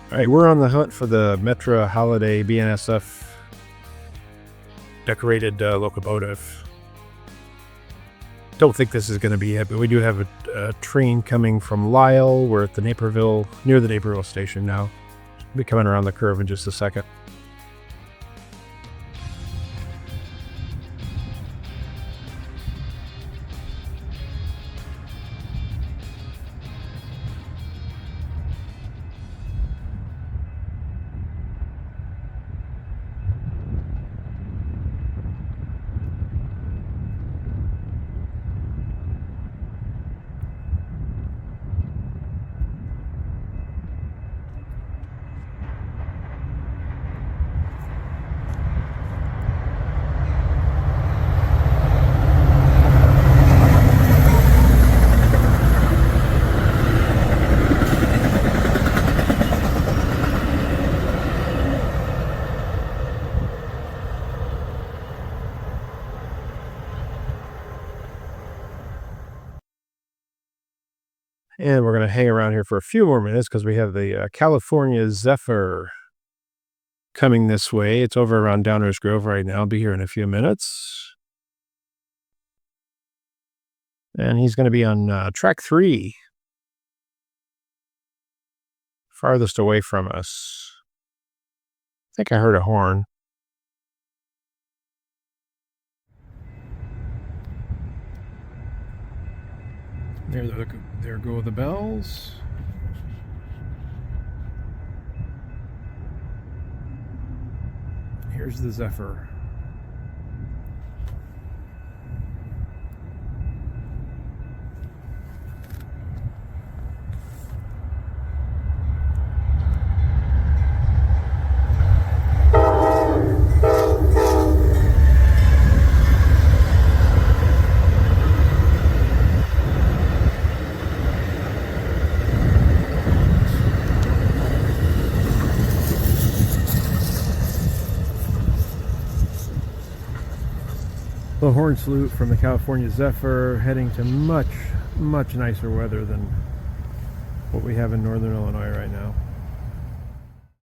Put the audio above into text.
All right, we're on the hunt for the Metra Holiday BNSF decorated locomotive. Don't think this is going to be it, but we do have a train coming from Lisle. We're at the near the Naperville station now. We'll be coming around the curve in just a second. And we're going to hang around here for a few more minutes because we have the California Zephyr coming this way. It's over around Downers Grove right now. I'll be here in a few minutes. And he's going to be on track 3. Farthest away from us. I think I heard a horn. There go the bells. Here's the Zephyr. The horn salute from the California Zephyr, heading to much, much nicer weather than what we have in northern Illinois right now.